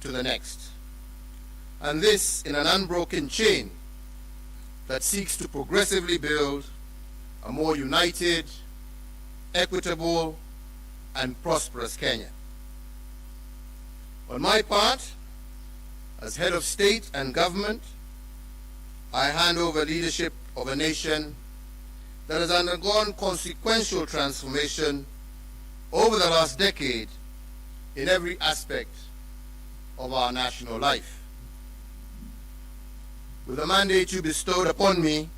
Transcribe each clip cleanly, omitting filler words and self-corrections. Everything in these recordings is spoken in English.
to the next. And this in an unbroken chain that seeks to progressively build a more united, equitable, and prosperous Kenya. On my part, as head of state and government, I hand over leadership of a nation that has undergone consequential transformation over the last decade in every aspect of our national life. With the mandate you bestowed upon me,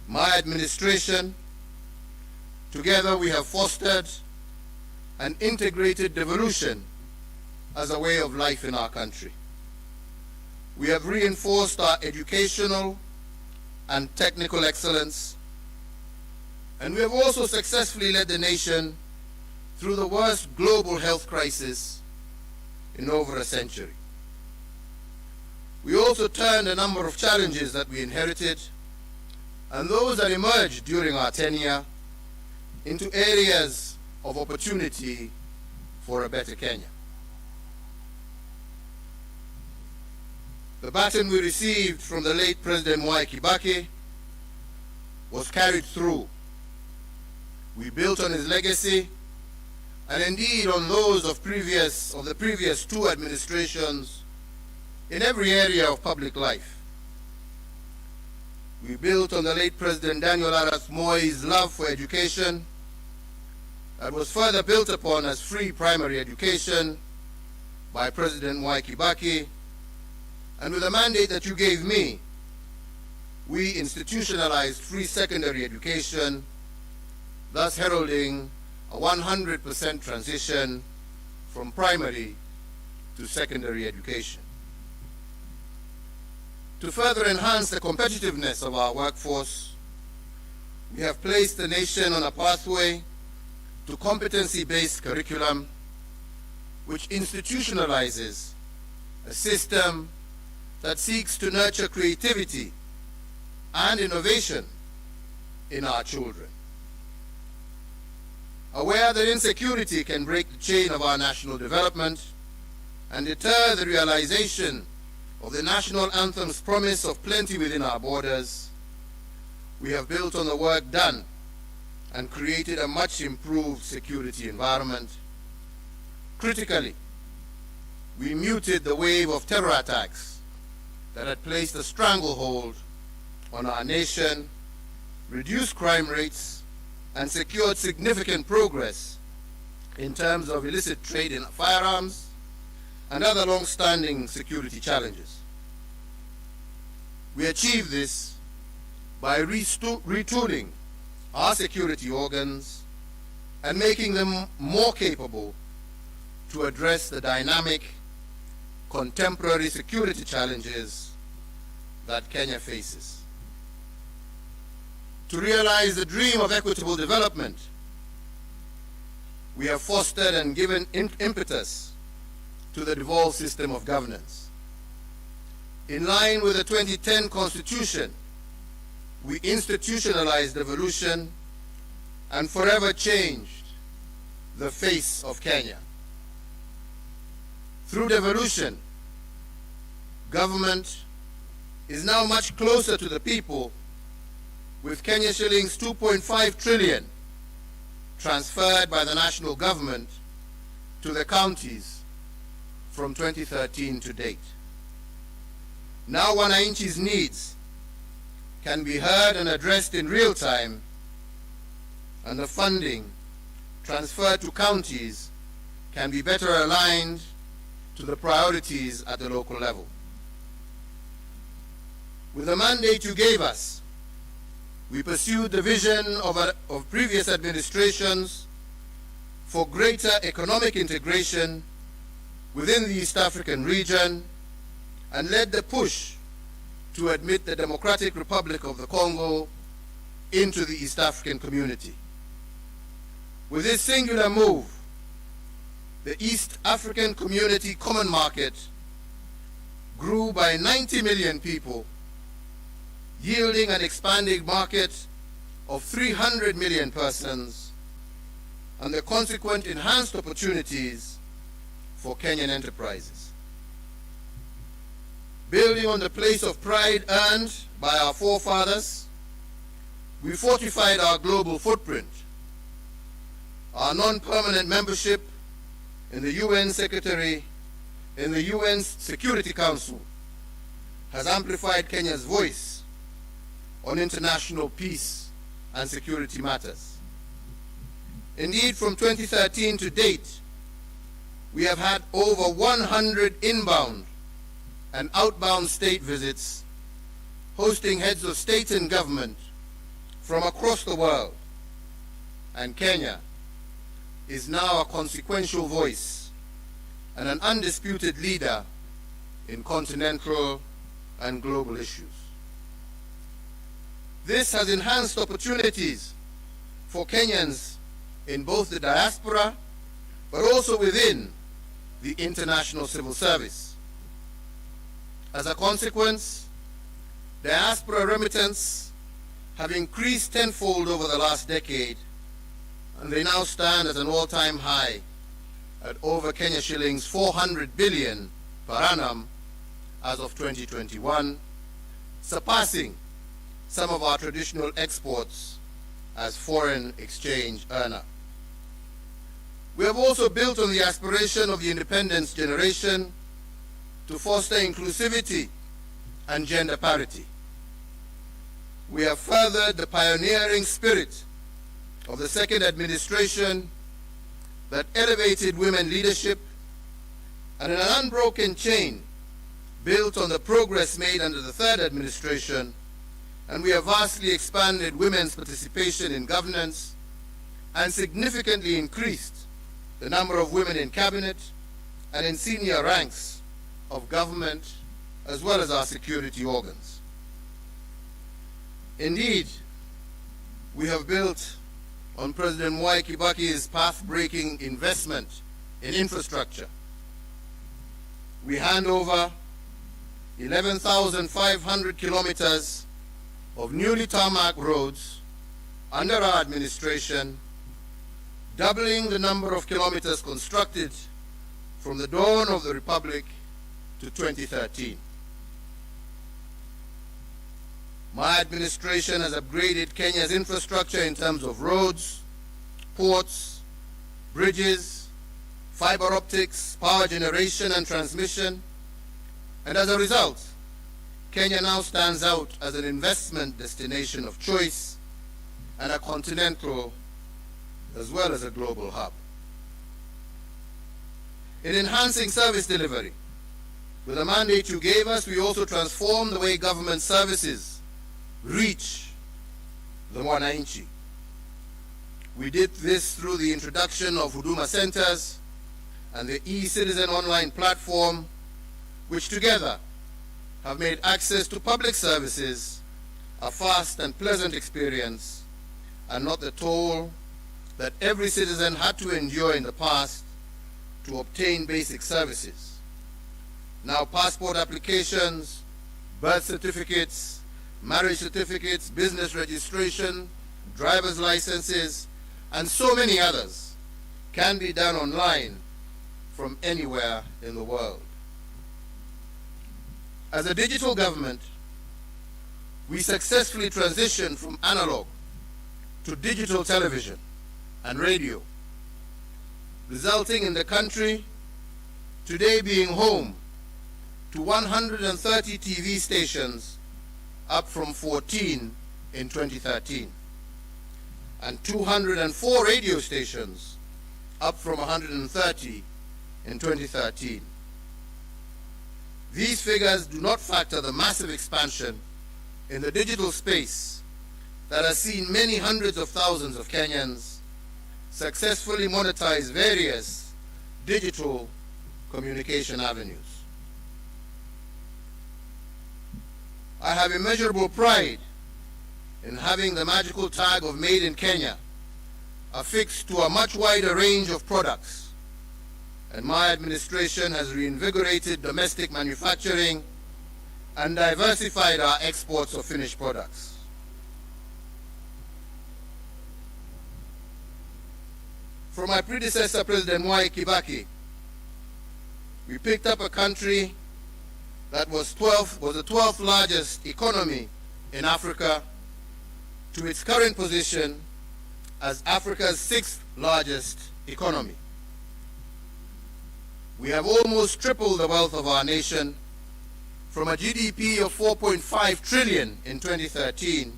my administration, together we have fostered an integrated devolution as a way of life in our country. We have reinforced our educational and technical excellence, and we have also successfully led the nation through the worst global health crisis in over a century. We also turned a number of challenges that we inherited and those that emerged during our tenure into areas of opportunity for a better Kenya. The baton we received from the late President Mwai Kibaki was carried through. We built on his legacy and indeed on those of the previous two administrations in every area of public life. We built on the late President Daniel Arap Moi's love for education that was further built upon as free primary education by President Mwai Kibaki, and with the mandate that you gave me, we institutionalized free secondary education, thus heralding a 100% transition from primary to secondary education. To further enhance the competitiveness of our workforce, we have placed the nation on a pathway to competency-based curriculum, which institutionalizes a system that seeks to nurture creativity and innovation in our children. Aware that insecurity can break the chain of our national development and deter the realization of the national anthem's promise of plenty within our borders, we have built on the work done and created a much improved security environment. Critically, we muted the wave of terror attacks that had placed a stranglehold on our nation, reduced crime rates, and secured significant progress in terms of illicit trade in firearms and other long-standing security challenges. We achieved this by retooling our security organs and making them more capable to address the dynamic, contemporary security challenges that Kenya faces. To realize the dream of equitable development, we have fostered and given impetus to the devolved system of governance. In line with the 2010 Constitution, we institutionalized devolution and forever changed the face of Kenya. Through devolution, government is now much closer to the people, with Kenya shillings 2.5 trillion transferred by the national government to the counties from 2013 to date. Now Wananchi's needs can be heard and addressed in real time, and the funding transferred to counties can be better aligned to the priorities at the local level. With the mandate you gave us, we pursued the vision of previous administrations for greater economic integration within the East African region and led the push to admit the Democratic Republic of the Congo into the East African community. With this singular move, the East African Community Common Market grew by 90 million people, yielding an expanding market of 300 million persons and the consequent enhanced opportunities for Kenyan enterprises. Building on the place of pride earned by our forefathers, we fortified our global footprint. Our non-permanent membership in the UN Security Council has amplified Kenya's voice on international peace and security matters. Indeed, from 2013 to date, we have had over 100 inbound and outbound state visits, hosting heads of state and government from across the world. And Kenya is now a consequential voice and an undisputed leader in continental and global issues. This has enhanced opportunities for Kenyans in both the diaspora, but also within the international civil service. As a consequence, diaspora remittance have increased tenfold over the last decade, and they now stand at an all-time high at over Kenya shillings 400 billion per annum as of 2021, surpassing some of our traditional exports as foreign exchange earner. We have also built on the aspiration of the independence generation to foster inclusivity and gender parity. We have furthered the pioneering spirit of the second administration that elevated women leadership, and in an unbroken chain built on the progress made under the third administration, and we have vastly expanded women's participation in governance and significantly increased the number of women in cabinet and in senior ranks of government as well as our security organs. Indeed, we have built on President Mwai Kibaki's path-breaking investment in infrastructure. We hand over 11,500 kilometers of newly tarmac roads under our administration, doubling the number of kilometers constructed from the dawn of the Republic to 2013. My administration has upgraded Kenya's infrastructure in terms of roads, ports, bridges, fiber optics, power generation and transmission, and as a result, Kenya now stands out as an investment destination of choice and a continental as well as a global hub. In enhancing service delivery, with the mandate you gave us, we also transformed the way government services reach the Nthi. We did this through the introduction of Huduma Centers and the e-Citizen online platform, which together have made access to public services a fast and pleasant experience and not the toll that every citizen had to endure in the past to obtain basic services. Now passport applications, birth certificates, marriage certificates, business registration, driver's licenses, and so many others can be done online from anywhere in the world. As a digital government, we successfully transitioned from analog to digital television and radio, resulting in the country today being home to 130 TV stations, up from 14 in 2013, and 204 radio stations, up from 130 in 2013. These figures do not factor the massive expansion in the digital space that has seen many hundreds of thousands of Kenyans successfully monetize various digital communication avenues. I have immeasurable pride in having the magical tag of Made in Kenya affixed to a much wider range of products, and my administration has reinvigorated domestic manufacturing and diversified our exports of finished products. From my predecessor, President Mwai Kibaki, We picked up a country that was the 12th largest economy in Africa to its current position as Africa's 6th largest economy. We have almost tripled the wealth of our nation from a GDP of 4.5 trillion in 2013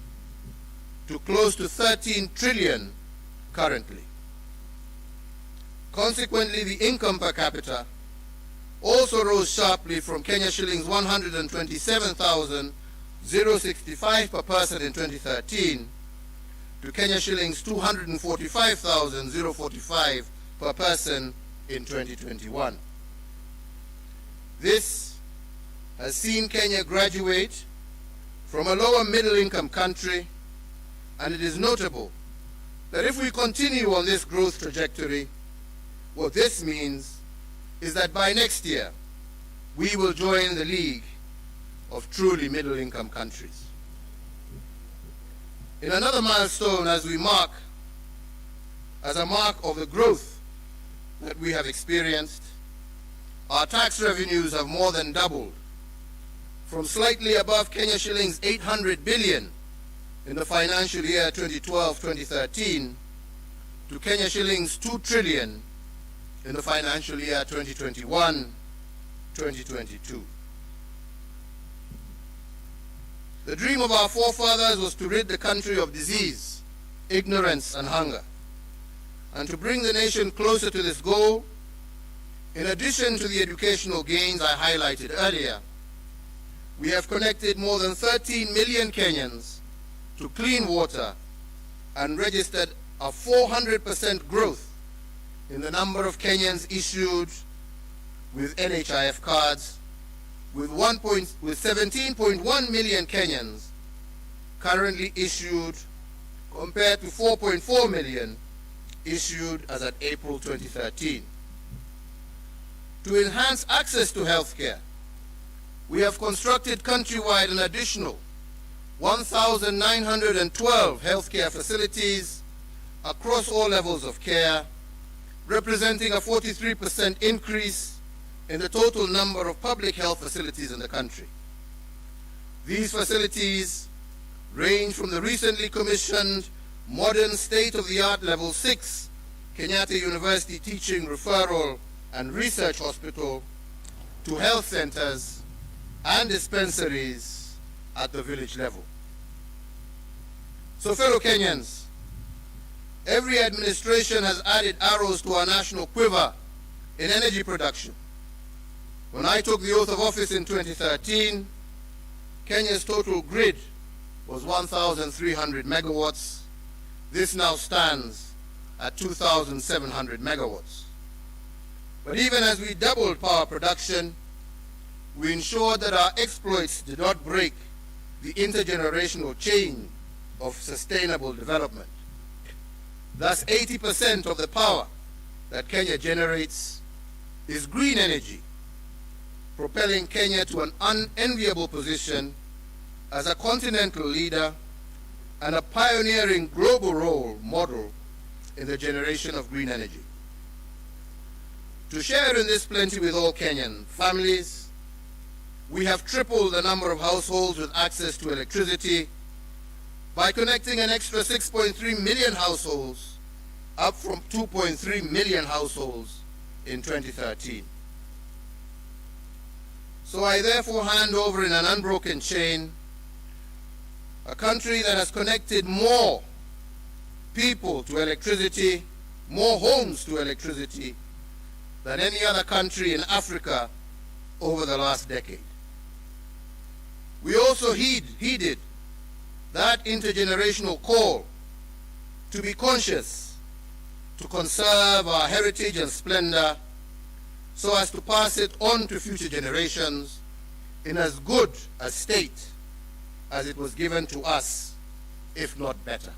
to close to 13 trillion currently. Consequently, the income per capita also rose sharply from Kenya shillings 127,065 per person in 2013 to Kenya shillings 245,045 per person in 2021. This has seen Kenya graduate from a lower middle income country, and it is notable that if we continue on this growth trajectory, what this means is that by next year, we will join the league of truly middle income countries. In another milestone as a mark of the growth that we have experienced, our tax revenues have more than doubled from slightly above Kenya shillings 800 billion in the financial year 2012-2013 to Kenya shillings 2 trillion in the financial year 2021-2022. The dream of our forefathers was to rid the country of disease, ignorance, and hunger. And to bring the nation closer to this goal, in addition to the educational gains I highlighted earlier, we have connected more than 13 million Kenyans to clean water and registered a 400% growth in the number of Kenyans issued with NHIF cards, with 17.1 million Kenyans currently issued compared to 4.4 million issued as at April 2013. To enhance access to health care, we have constructed countrywide an additional 1,912 healthcare facilities across all levels of care, representing a 43% increase in the total number of public health facilities in the country. These facilities range from the recently commissioned modern state-of-the-art Level 6 KENYATTA University Teaching, Referral and Research Hospital to health centers and dispensaries at the village level. So, fellow Kenyans, every administration has added arrows to our national quiver in energy production. When I took the oath of office in 2013, Kenya's total grid was 1,300 megawatts. This now stands at 2,700 megawatts. But even as we doubled power production, we ensured that our exploits did not break the intergenerational chain of sustainable development. Thus, 80% of the power that Kenya generates is green energy, propelling Kenya to an unenviable position as a continental leader and a pioneering global role model in the generation of green energy. To share in this plenty with all Kenyan families, we have tripled the number of households with access to electricity by connecting an extra 6.3 million households, up from 2.3 million households in 2013. So I therefore hand over in an unbroken chain a country that has connected more people to electricity, more homes to electricity than any other country in Africa over the last decade. We also heeded that intergenerational call to be conscious, to conserve our heritage and splendor, so as to pass it on to future generations in as good a state as it was given to us, if not better.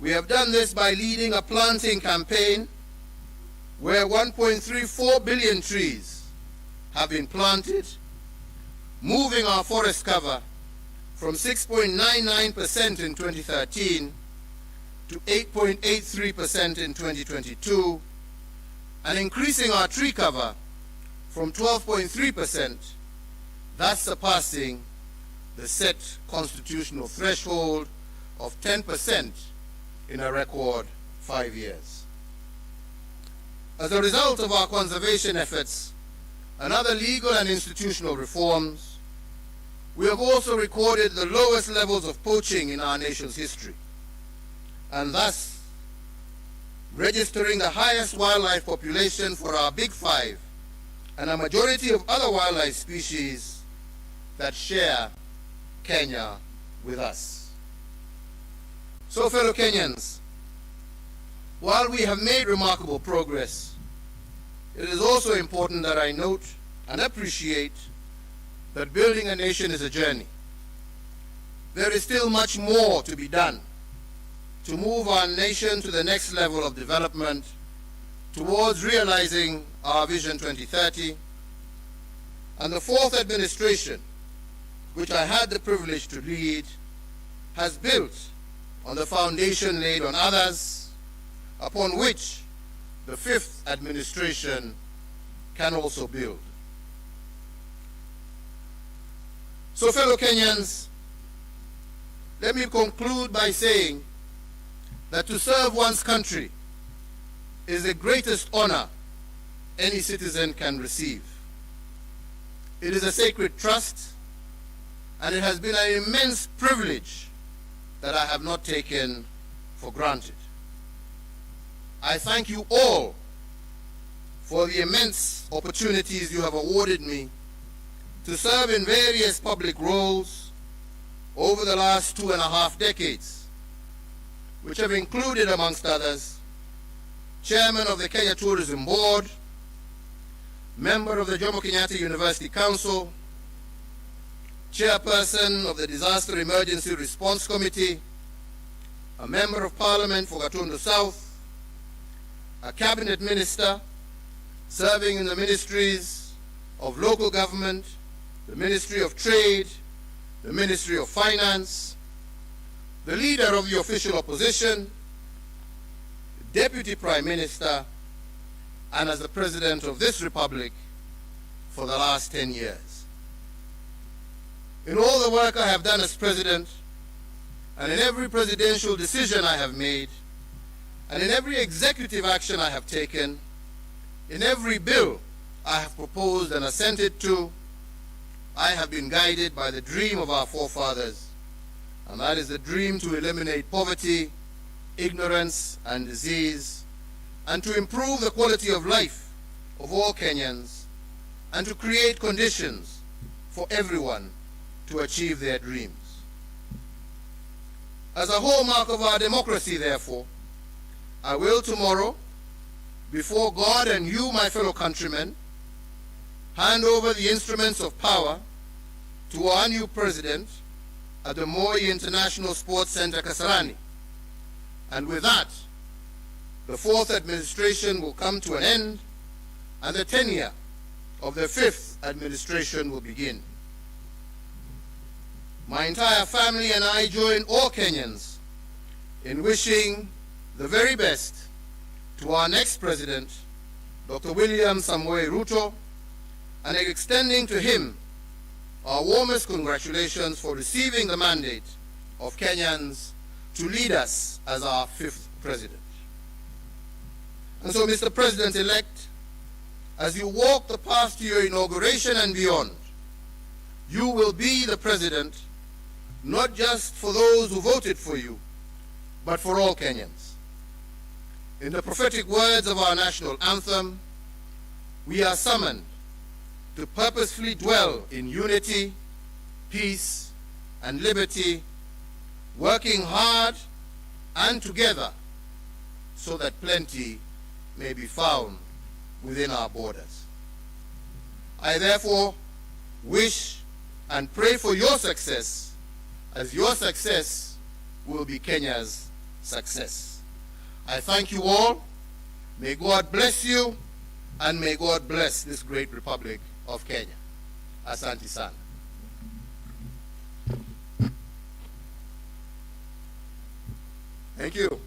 We have done this by leading a planting campaign where 1.34 billion trees have been planted, moving our forest cover from 6.99% in 2013 to 8.83% in 2022, and increasing our tree cover from 12.3%, thus surpassing the set constitutional threshold of 10% in a record 5 years. As a result of our conservation efforts and other legal and institutional reforms, we have also recorded the lowest levels of poaching in our nation's history, and thus registering the highest wildlife population for our Big Five and a majority of other wildlife species that share Kenya with us. So, fellow Kenyans, while we have made remarkable progress, it is also important that I note and appreciate that building a nation is a journey. There is still much more to be done to move our nation to the next level of development towards realizing our Vision 2030. And the fourth administration, which I had the privilege to lead, has built on the foundation laid on others, upon which the fifth administration can also build. So, fellow Kenyans, let me conclude by saying that to serve one's country is the greatest honor any citizen can receive. It is a sacred trust, and it has been an immense privilege that I have not taken for granted. I thank you all for the immense opportunities you have awarded me to serve in various public roles over the last 2.5 decades, which have included, amongst others, Chairman of the Kenya Tourism Board, Member of the Jomo Kenyatta University Council, Chairperson of the Disaster Emergency Response Committee, a Member of Parliament for Gatundu South, a Cabinet Minister serving in the Ministries of Local Government, the Ministry of Trade, the Ministry of Finance, the Leader of the Official Opposition, Deputy Prime Minister, and as the President of this Republic for the last 10 years. In all the work I have done as President, and in every presidential decision I have made, and in every executive action I have taken, in every bill I have proposed and assented to, I have been guided by the dream of our forefathers, and that is the dream to eliminate poverty, ignorance, and disease, and to improve the quality of life of all Kenyans, and to create conditions for everyone to achieve their dreams. As a hallmark of our democracy, therefore, I will tomorrow, before God and you, my fellow countrymen, hand over the instruments of power to our new president at the Moi International Sports Center, Kasarani. And with that, the fourth administration will come to an end, and the tenure of the fifth administration will begin. My entire family and I join all Kenyans in wishing the very best to our next president, Dr. William Samoei Ruto, and extending to him our warmest congratulations for receiving the mandate of Kenyans to lead us as our fifth president. And so, Mr. President-elect, as you walk the path to your inauguration and beyond, you will be the president not just for those who voted for you, but for all Kenyans. In the prophetic words of our national anthem, we are summoned to purposefully dwell in unity, peace, and liberty, working hard and together so that plenty may be found within our borders. I therefore wish and pray for your success, as your success will be Kenya's success. I thank you all. May God bless you, and may God bless this great Republic of Kenya. Asante sana. Thank you.